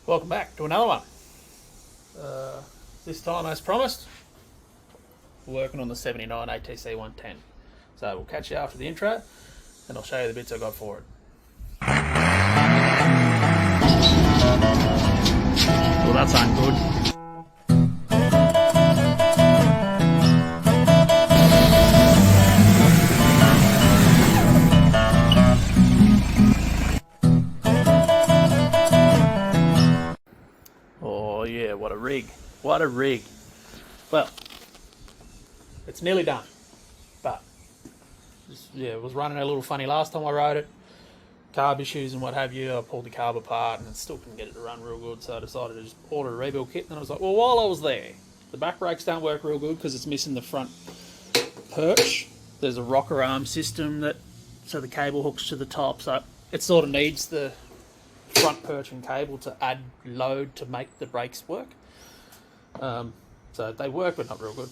Welcome back to another one. This time, as promised, we're working on the 79 ATC110. So we'll catch you after the intro, and I'll show you the bits I got for it. Well, that sounds good. Oh yeah, what a rig. What a rig. Well, it's nearly done. But, it was running a little funny last time I rode it. Carb issues and what have you. I pulled the carb apart and still couldn't get it to run real good. So I decided to just order a rebuild kit. And I was like, well, while I was there, the back brakes don't work real good because it's missing the front perch. There's a rocker arm system so the cable hooks to the top. So it sort of needs the front perch and cable to add load to make the brakes work. So they work, but not real good.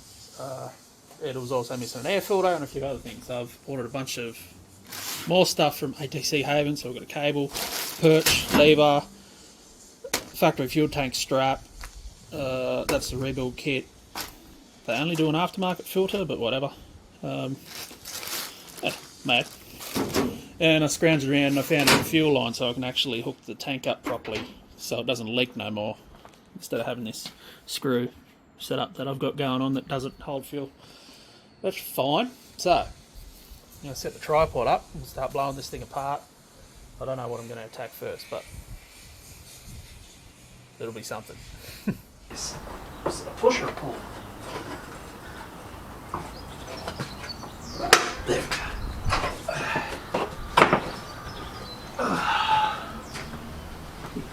It was also missing an air filter and a few other things. So I've ordered a bunch of more stuff from ATC Haven. So I've got a cable, perch, lever, factory fuel tank strap. That's the rebuild kit. They only do an aftermarket filter, but whatever. Mad. And I scrounged around and I found a fuel line so I can actually hook the tank up properly so it doesn't leak no more, instead of having this screw setup that I've got going on that doesn't hold fuel. That's fine. So, I'm going to set the tripod up and start blowing this thing apart. I don't know what I'm going to attack first, but it'll be something. Is it a push or a pull? There we go.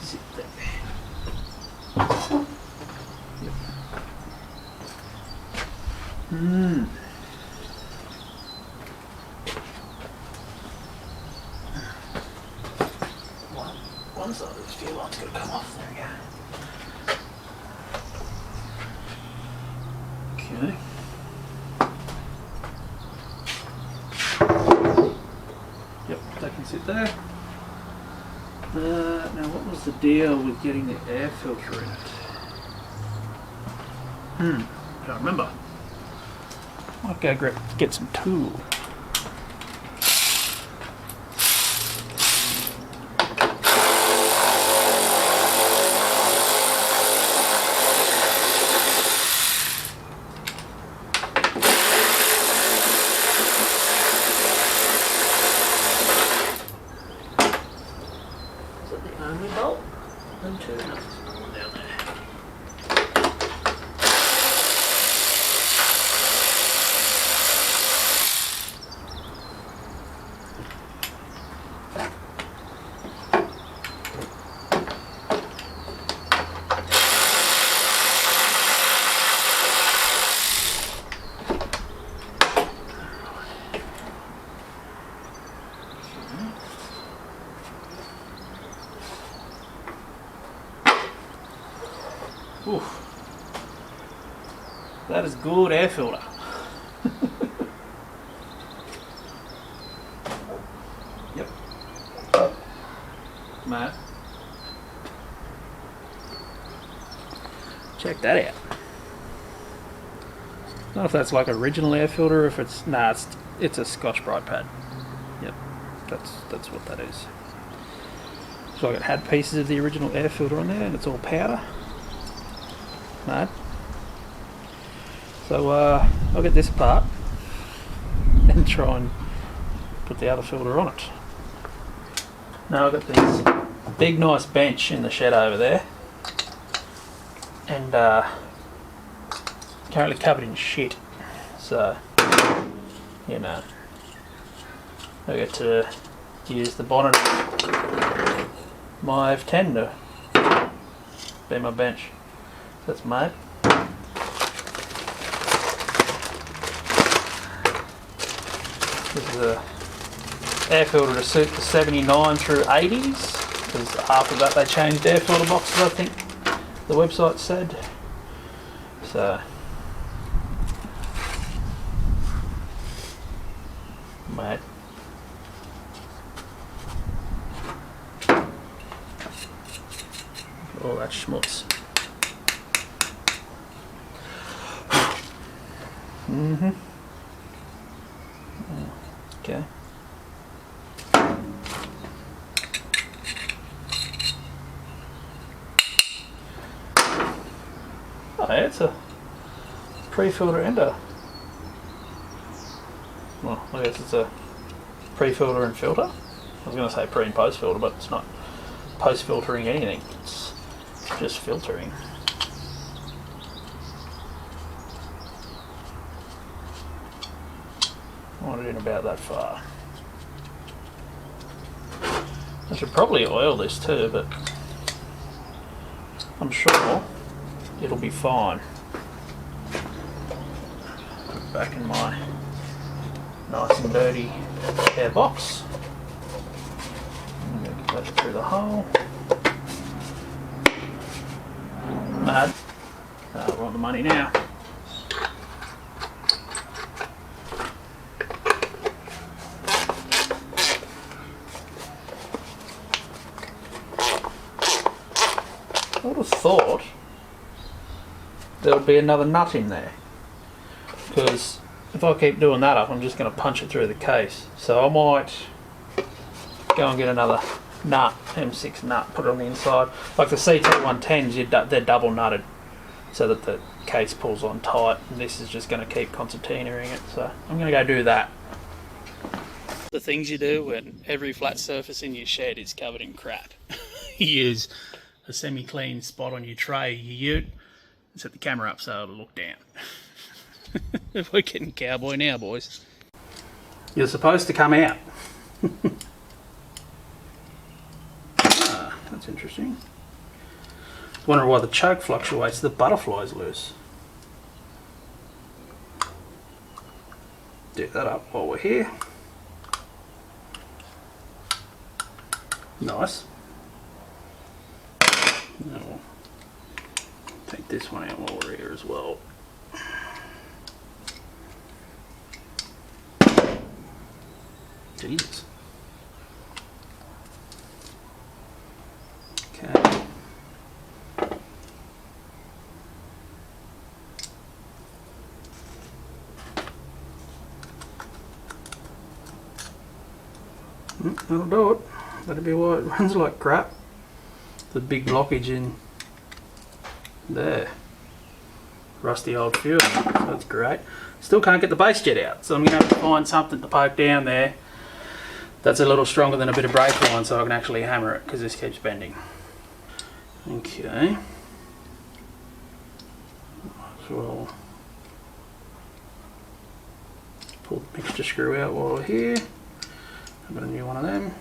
Sit there. Yep. One side of this fuel line's got to come off. There we go. Okay. Yep, they can sit there. Now, what was the deal with getting the air filter in it? Can't remember. Might go get some tool. Is that the only bolt? And two. No, there's one down there. Oof. That is good air filter. Yep. Mate. Check that out. I don't know if that's like original air filter or if it's... Nah, it's a Scotch Brite pad. Yep. That's what that is. So it had pieces of the original air filter on there and it's all powder. Mad. So I'll get this apart and try and put the other filter on it. Now I've got this big nice bench in the shed over there, and currently covered in shit. So I get to use the bonnet of my F10 to be my bench. That's made. This is a air filter to suit the 79 through 80s, because after that they changed air filter boxes, I think the website said. So, mate. all that schmutz. Okay. Oh yeah, it's a pre-filter and a, well, I guess it's a pre-filter and filter. I was going to say pre and post filter, but it's not post filtering anything, it's just filtering. I want it in about that far. I should probably oil this too, but I'm sure it'll be fine. Put it back in my nice and dirty air box. I'm going to get that through the hole. Mad. I want the money now. I would have thought there would be another nut in there, because if I keep doing that up, I'm just going to punch it through the case. So I might go and get another nut, M6 nut, put it on the inside. Like the CT110s, they're double nutted so that the case pulls on tight, and this is just going to keep concertinaing it. So I'm going to go do that. The things you do when every flat surface in your shed is covered in crap. You use a semi-clean spot on your tray, you ute, and set the camera up so it'll look down. We're getting cowboy now, boys. You're supposed to come out. That's interesting. Wondering why the choke fluctuates, the butterfly's loose. Do that up while we're here. Nice. Now we'll take this one out while we're here as well. Jesus. Okay. That'll do it. That'll be why it runs like crap. The big blockage in there. Rusty old fuel. So that's great. Still can't get the base jet out, so I'm going to have to find something to poke down there that's a little stronger than a bit of brake line so I can actually hammer it, because this keeps bending. Okay. So we'll pull the mixture screw out while we're here. I've got a new one of them.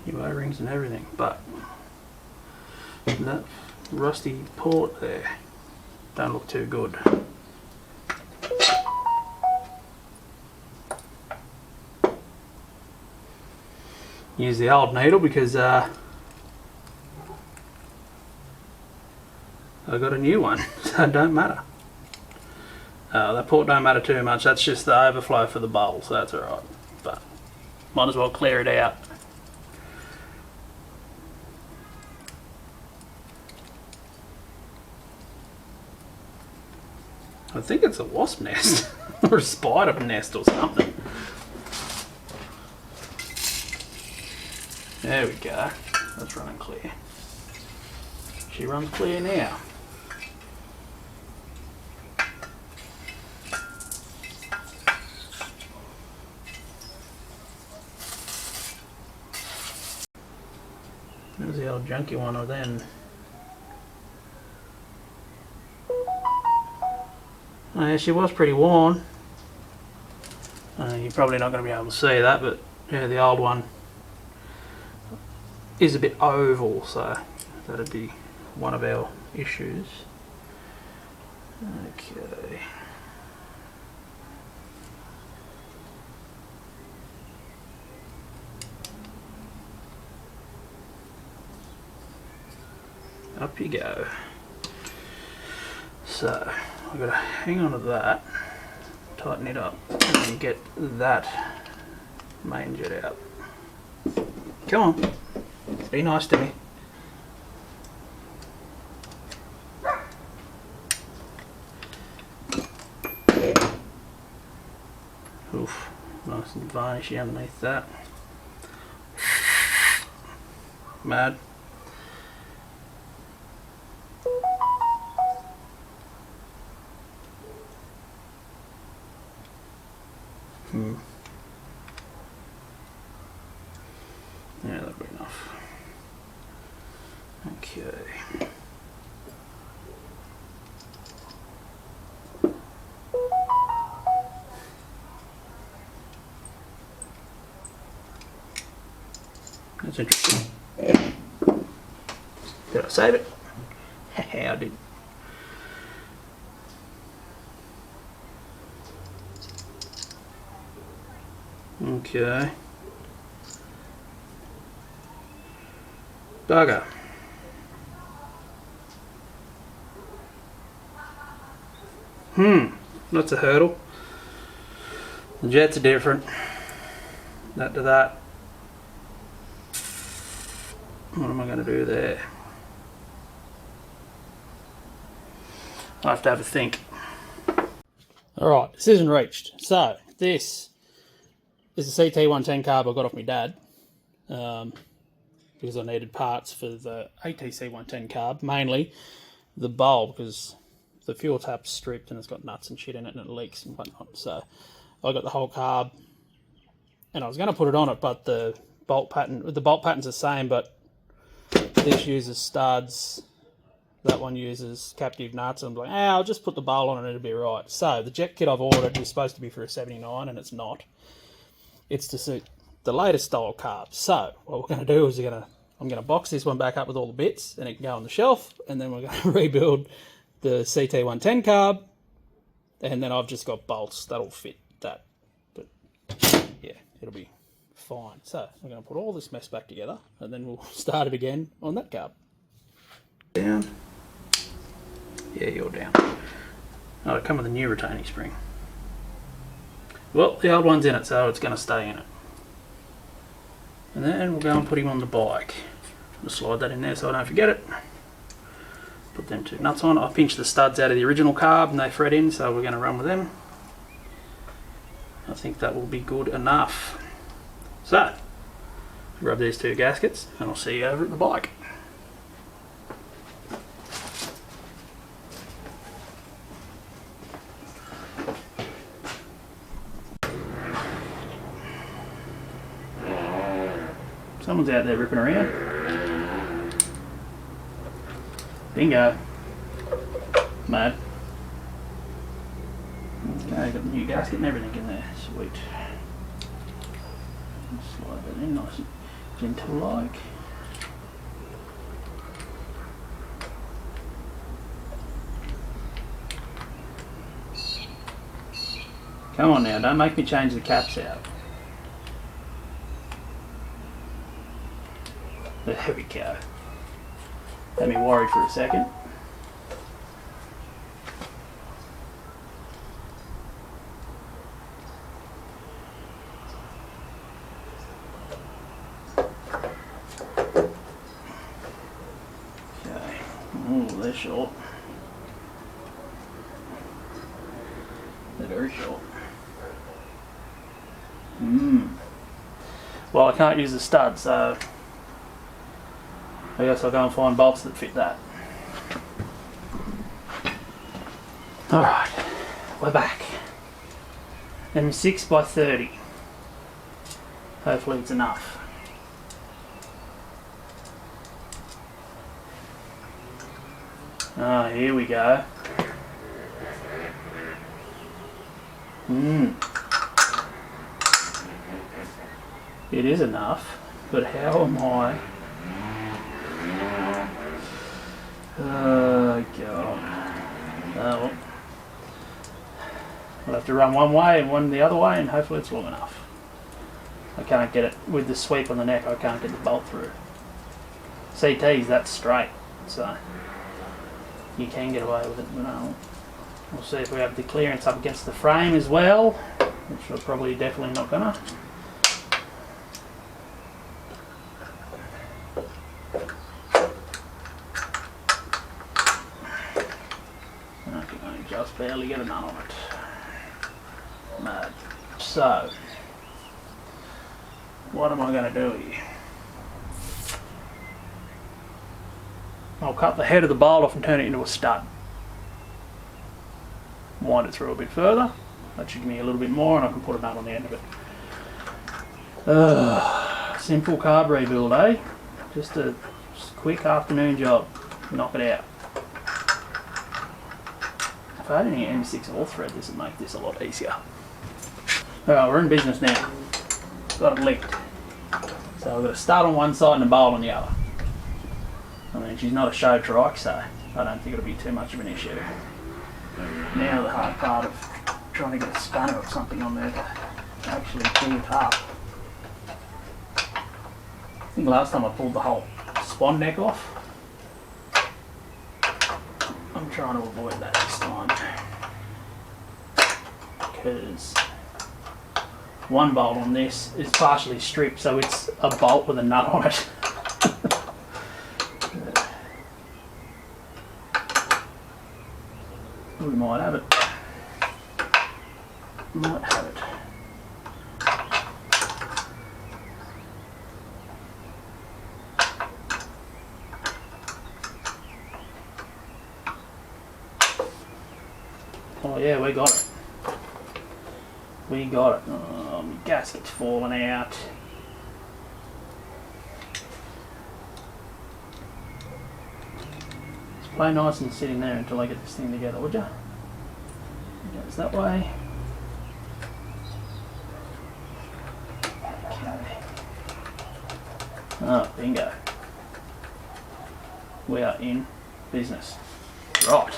New O-rings and everything, but that rusty port there don't look too good. Use the old needle because I got a new one, so it don't matter. That port don't matter too much, that's just the overflow for the bowl, so that's alright, but might as well clear it out. I think it's a wasp nest or a spider nest or something. There we go. That's running clear. She runs clear now. There's the old junky one of them. Yeah, she was pretty worn. You're probably not going to be able to see that, but yeah, the old one is a bit oval, so that'd be one of our issues. Okay. Up you go. So I've got to hang on to that, tighten it up, and then get that main jet out. Come on, be nice to me. Oof, nice and varnishy underneath that. Mad. Yeah, that'll be enough. Okay. That's interesting. Did I save it? I did. Okay. Bugger. That's a hurdle. The jets are different. That to that. What am I going to do there? I have to have a think. Alright, decision reached. So, this is a CT110 carb I got off my dad. Because I needed parts for the ATC110 carb, mainly the bowl, because the fuel tap's stripped and it's got nuts and shit in it and it leaks and whatnot. So I got the whole carb and I was going to put it on it, but the bolt pattern's the same, but this uses studs, that one uses captive nuts. I'm like, I'll just put the bowl on and it'll be right. So the jet kit I've ordered is supposed to be for a 79 and it's not. It's to suit the latest style carb. So what we're going to do is I'm going to box this one back up with all the bits and it can go on the shelf, and then we're going to rebuild the CT110 carb, and then I've just got bolts that'll fit that. But yeah, it'll be fine. So I'm going to put all this mess back together and then we'll start it again on that carb. Down. Yeah, you're down. Oh, it come with a new retaining spring. Well, the old one's in it, so it's going to stay in it. And then we'll go and put him on the bike. I'll slide that in there so I don't forget it. Put them two nuts on. I pinched the studs out of the original carb and they thread in, so we're going to run with them. I think that will be good enough. So, grab these two gaskets and I'll see you over at the bike. Someone's out there ripping around. Bingo. Mad. Okay, got the new gasket and everything in there. Sweet. Slide that in nice and gentle like. Come on now, don't make me change the caps out. There we go. Had me worried for a second. Okay. Oh, they're short. They're very short. Well, I can't use the stud, so I guess I'll go and find bolts that fit that. Alright, we're back. M6 by 30. Hopefully it's enough. Ah, here we go. It is enough, but how am I? Oh god. Oh well. I'll have to run one way and one the other way and hopefully it's long enough. I can't get it with the sweep on the neck, I can't get the bolt through. CT's that's straight, so you can get away with it. But we'll see if we have the clearance up against the frame as well, which we're probably definitely not gonna. I can only just barely get a nut on it. Mad. So, what am I going to do here? I'll cut the head of the bolt off and turn it into a stud. Wind it through a bit further. That should give me a little bit more, and I can put a nut on the end of it. Simple carb rebuild, eh? Just a quick afternoon job. Knock it out. If I had any M6 or thread, this would make this a lot easier. Alright, we're in business now. Got it licked. So I've got a stud on one side and a bolt on the other. I mean, she's not a show trike, so I don't think it'll be too much of an issue. Now the hard part of trying to get a spanner or something on there to actually pull it up. I think last time I pulled the whole spawn neck off. I'm trying to avoid that this time. Because one bolt on this is partially stripped, so it's a bolt with a nut on it. We might have it. Might have it. Oh yeah, we got it. We got it. Oh, my gasket's falling out. Just play nice and sitting there until I get this thing together, would ya? It goes that way. Okay. Oh, bingo. We are in business. Right.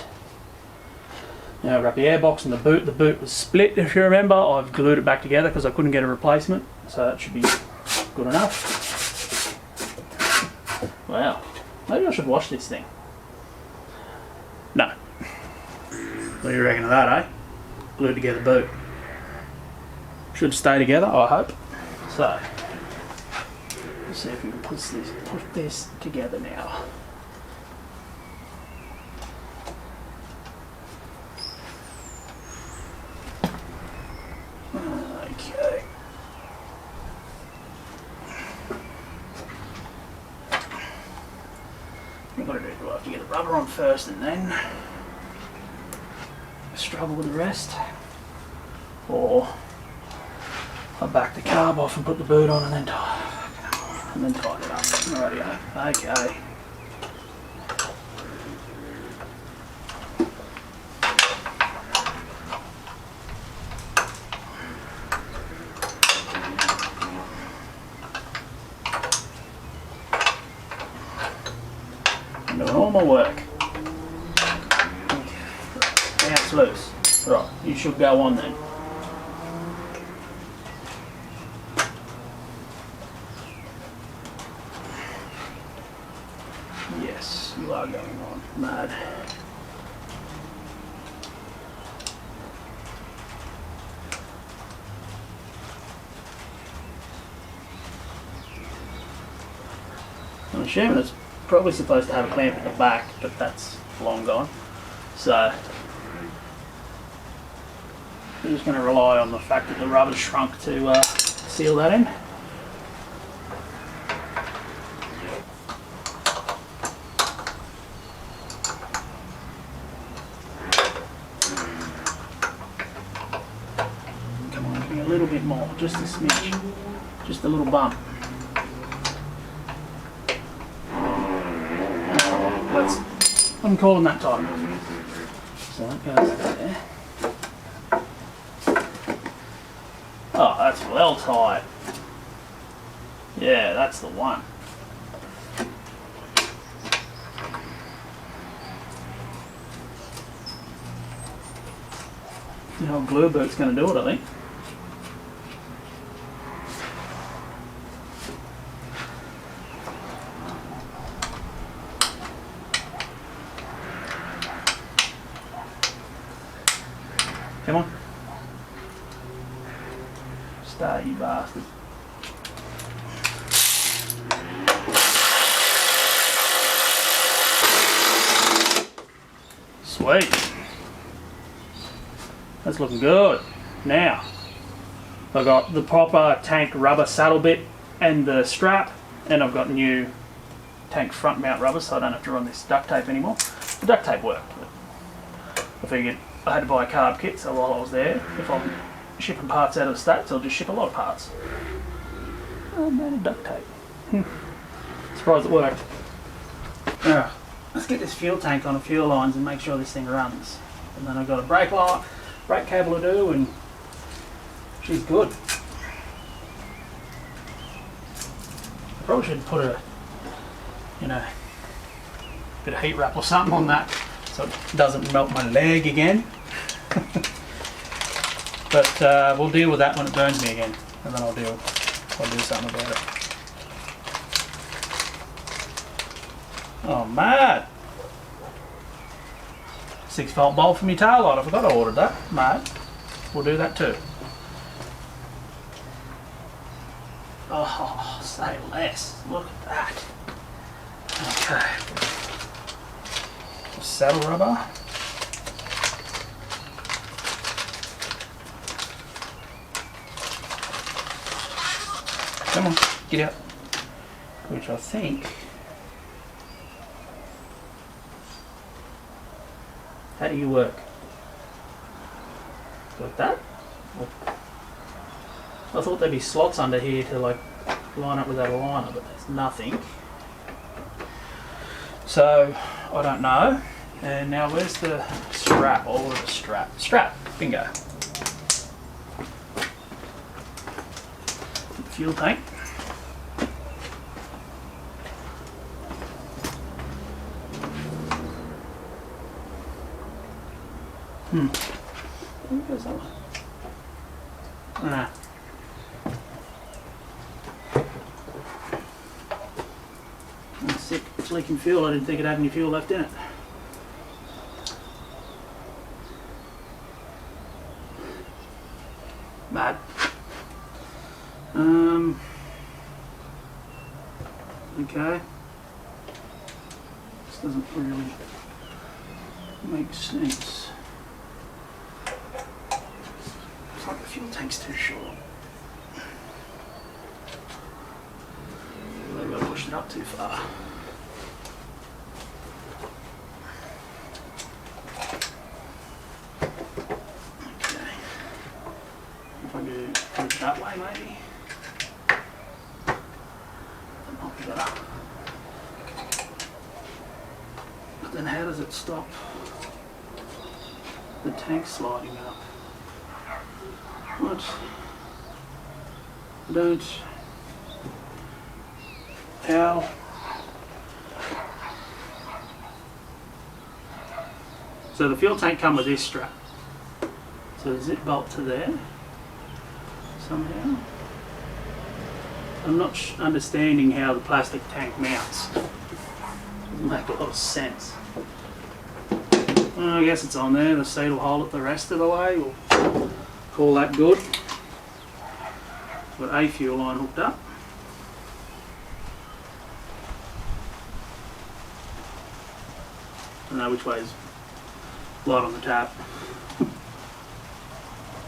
Now I've got the airbox and the boot. The boot was split, if you remember. I've glued it back together because I couldn't get a replacement, so that should be good enough. Wow, maybe I should wash this thing. No. What do you reckon of that, eh? Glued together boot. Should stay together, I hope. So, let's see if we can put this together now. Okay. What do I do? Do I have to get the rubber on first and then struggle with the rest? Or I back the carb off and put the boot on and then tighten it up. Rightio. Okay. I'm doing all my work. Now it's loose. Right, you should go on then. Yes, you are going on. Mad. I'm assuming it's probably supposed to have a clamp at the back, but that's long gone. So we're just going to rely on the fact that the rubber's shrunk to seal that in. Come on, give me a little bit more, just a smidge, just a little bump. I'm calling that tight. So that goes there. Oh, that's well tight. Yeah, that's the one. The old glue boot's going to do it, I think. Come on. Stay, you bastard. Sweet. That's looking good. Now, I've got the proper tank rubber saddle bit and the strap, and I've got new tank front mount rubber, so I don't have to run this duct tape anymore. The duct tape worked, but I figured I had to buy a carb kit, so while I was there, if I'm shipping parts out of the States, I'll just ship a lot of parts. I made a duct tape. Surprised it worked. Alright, let's get this fuel tank on the fuel lines and make sure this thing runs. And then I've got a brake cable to do, and she's good. I probably should put a, bit of heat wrap or something on that so it doesn't melt my leg again. But we'll deal with that when it burns me again, and then I'll do something about it. Oh, mad! 6-volt bulb for my tail light. I forgot I ordered that. Mad. We'll do that too. Oh, say less. Look at that. Okay. Saddle rubber. Come on, get out. Which I think. How do you work? Like that? I thought there'd be slots under here to like line up with that aligner, but there's nothing. So I don't know. And now where's the strap? Oh, the strap. Strap. Bingo. Fuel tank. Where's that one? Nah. That's sick. It's leaking fuel. I didn't think it had any fuel left in it. Mad. Okay. This doesn't really make sense. Looks like the fuel tank's too short. Maybe I pushed it up too far. Okay. If I do put it that way, maybe. That might be better. But then how does it stop the tank sliding up? What? I don't. How? So the fuel tank comes with this strap. So does it bolt to there somehow? I'm not understanding how the plastic tank mounts. Doesn't make a lot of sense. Well, I guess it's on there. The seat will hold it the rest of the way. We'll call that good. Got a fuel line hooked up. I don't know which way is light on the tap. I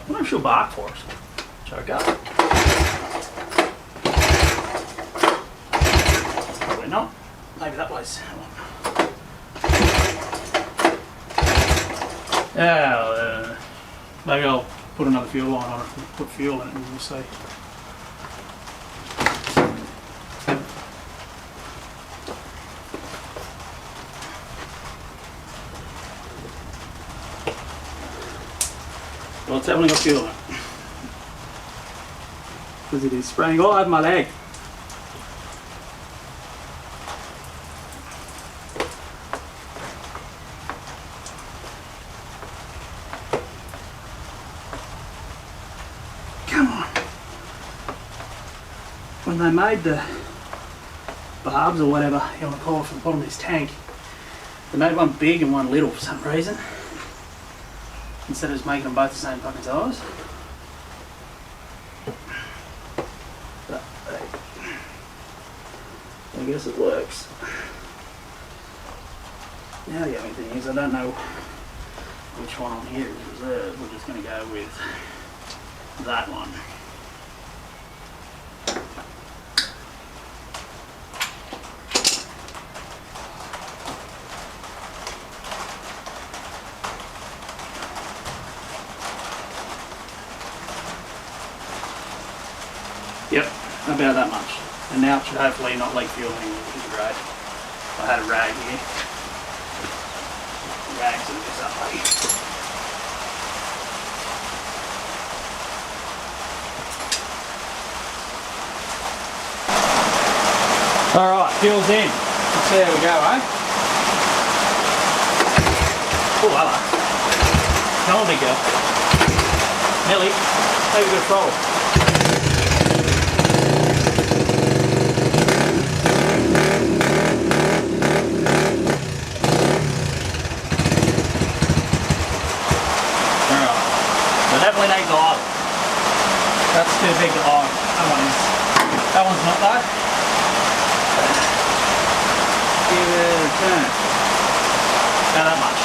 wonder if she'll bark for us. Choke up. Probably not. Maybe that way's. Yeah, maybe I'll put another fuel line on it, put fuel in it, and we'll see. Well, it's definitely got fuel in it. Because it is spraying all over my leg. Come on. When they made the barbs or whatever you want to call it for the bottom of this tank, they made one big and one little for some reason. instead of just making them both the same fucking size. But I guess it works. Now the only thing is I don't know which one on here is reserved. We're just going to go with that one. Yep, about that much. And now it should hopefully not leak fuel anymore, which is great. I had a rag here. Rags in this up way. Alright, fuel's in. Let's see how we go, eh? Oh, hello. Come on, big girl. Nelly, maybe a bit of throttle. Definitely needs a lot. That's too big to log. That one's not though. Give it a turn. About that much.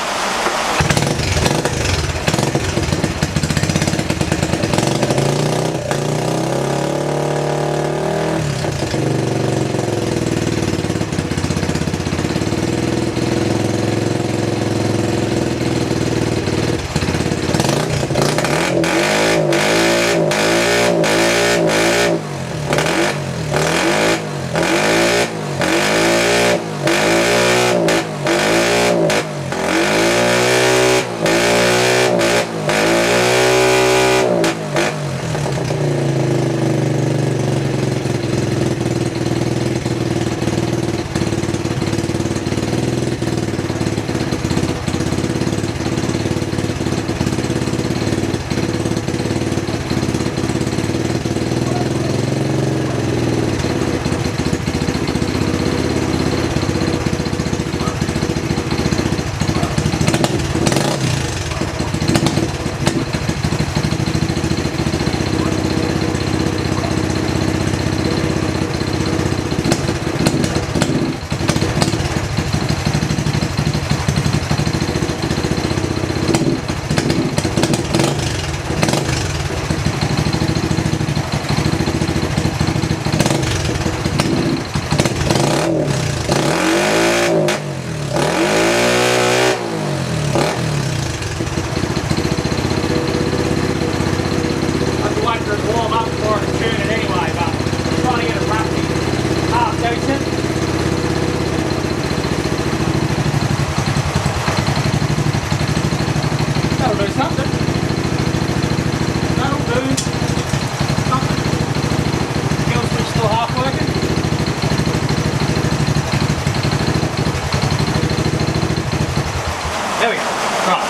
There we go. Right.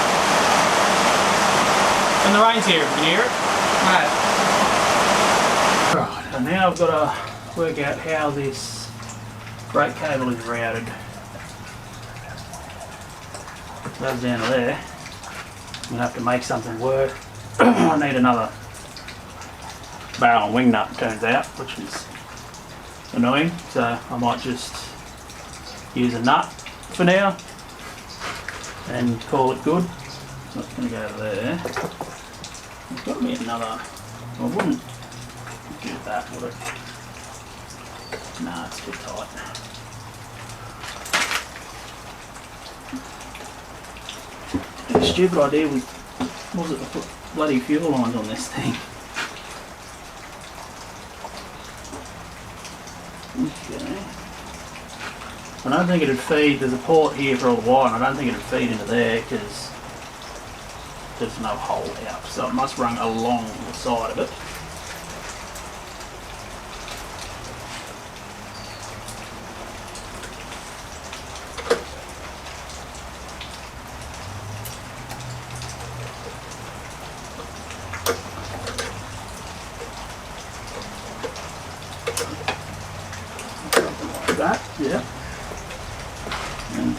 And the rain's here, if you can hear it. Right, and now I've got to work out how this brake cable is routed. Goes down to there. I'm going to have to make something work. I need another barrel and wing nut, turns out, which is annoying, so I might just use a nut for now and call it good. So it's going to go there. There's got to be another. I wouldn't do that, would it? Nah, it's too tight. The stupid idea was it to put bloody fuel lines on this thing. Okay. I don't think it'd feed, there's a port here for all the wire, and I don't think it'd feed into there because there's no hole out, so it must run along the side of it. That, yeah. And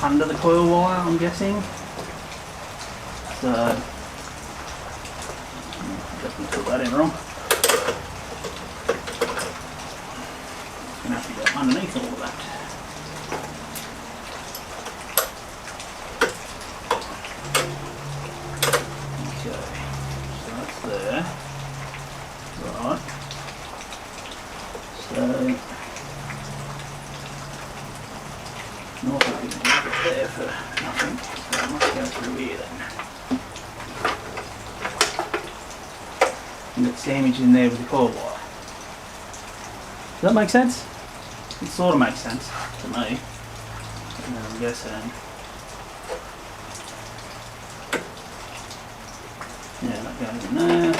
under the coil wire, I'm guessing. So, definitely put that in wrong. Gonna have to go underneath all of that. Okay, so that's there. Right. So, not going to leave it there for nothing. So I must go through here then. And get sandwiched in there with the cord wire. Does that make sense? It sort of makes sense to me. And then I'm guessing. Yeah, that goes in there.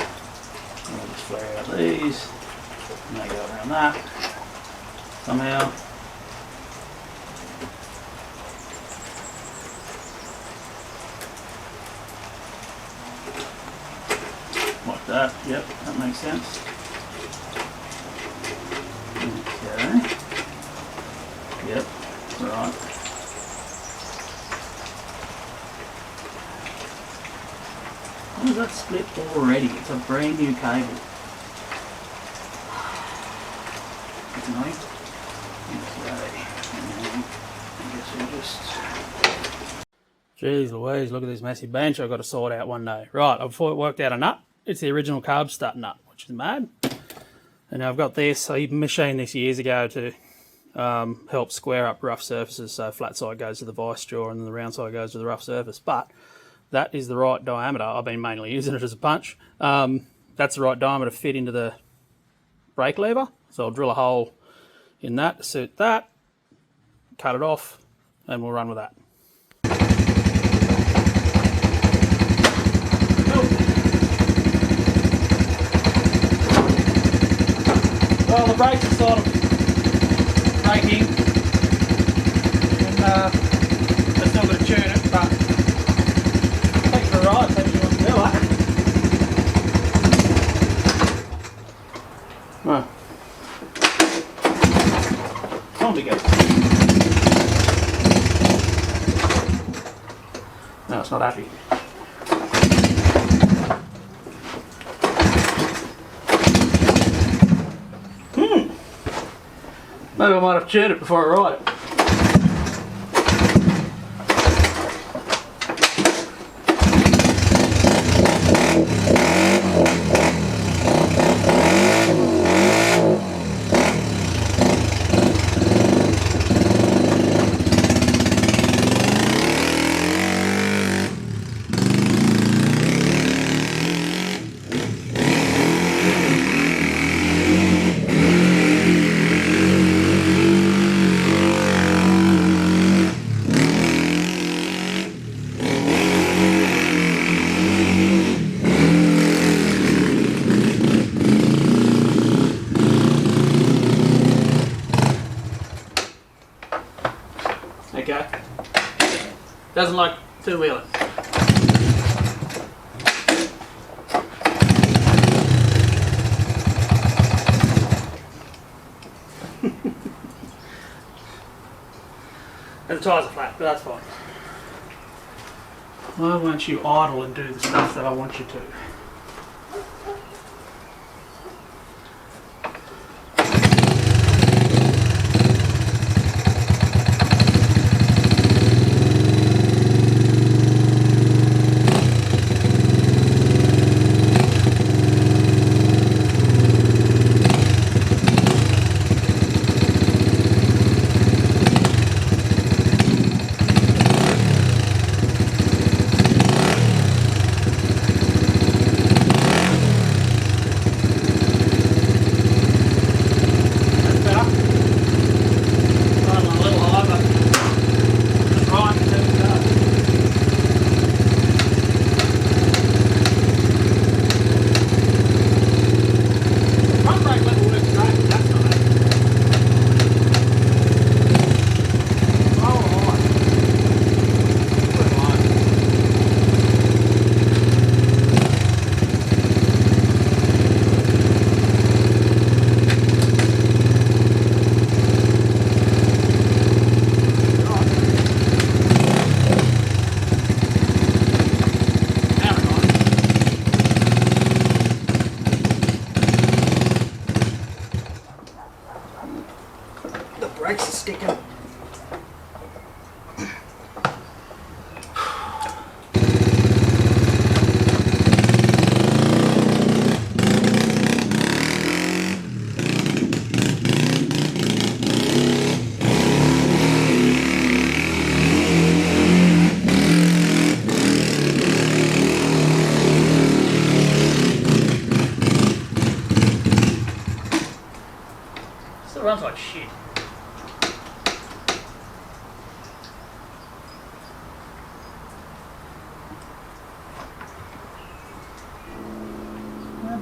And we'll just flare out these. And they go around that. Somehow. Like that. Yep, that makes sense. Okay. Yep, right. How is that split already? It's a brand new cable. That's annoying. Okay. And I guess we'll just... Jeez Louise, look at this messy bench I've got to sort out one day. Right, I've worked out a nut. It's the original carb start nut, which is mad. And now I've got this. I machined this years ago to help square up rough surfaces. So flat side goes to the vice jaw and then the round side goes to the rough surface. But that is the right diameter. I've been mainly using it as a punch. That's the right diameter to fit into the brake lever. So I'll drill a hole in that to suit that, cut it off, and we'll run with that. Well, the brakes are sort of braking, and I've still got to tune it, but take it for a ride, see what you want to do, eh? Right. Time to go. No, it's not happy. Maybe I might have tuned it before I ride it. Okay. Doesn't like two-wheeler. And the tyres are flat, but that's fine. Why won't you idle and do the stuff that I want you to?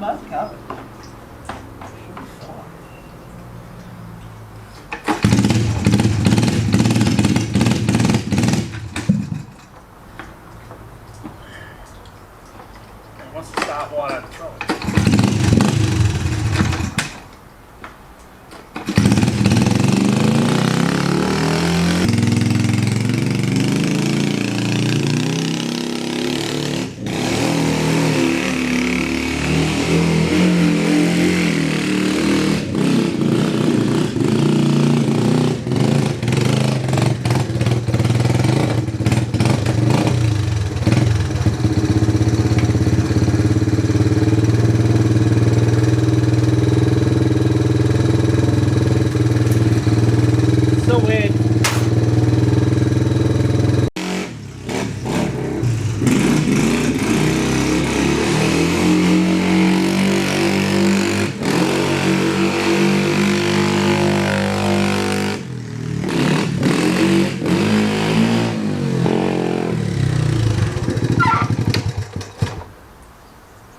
both covered. Once it starts wide open trolley. So weird.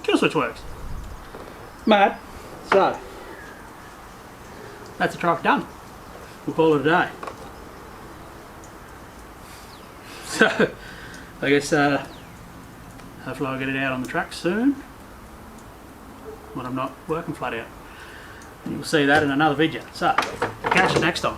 Kill switch works. Mad. So that's the trike done. We'll call it a day. So I guess hopefully I'll get it out on the track soon when I'm not working flat out. You'll see that in another video. So, I'll catch you next time.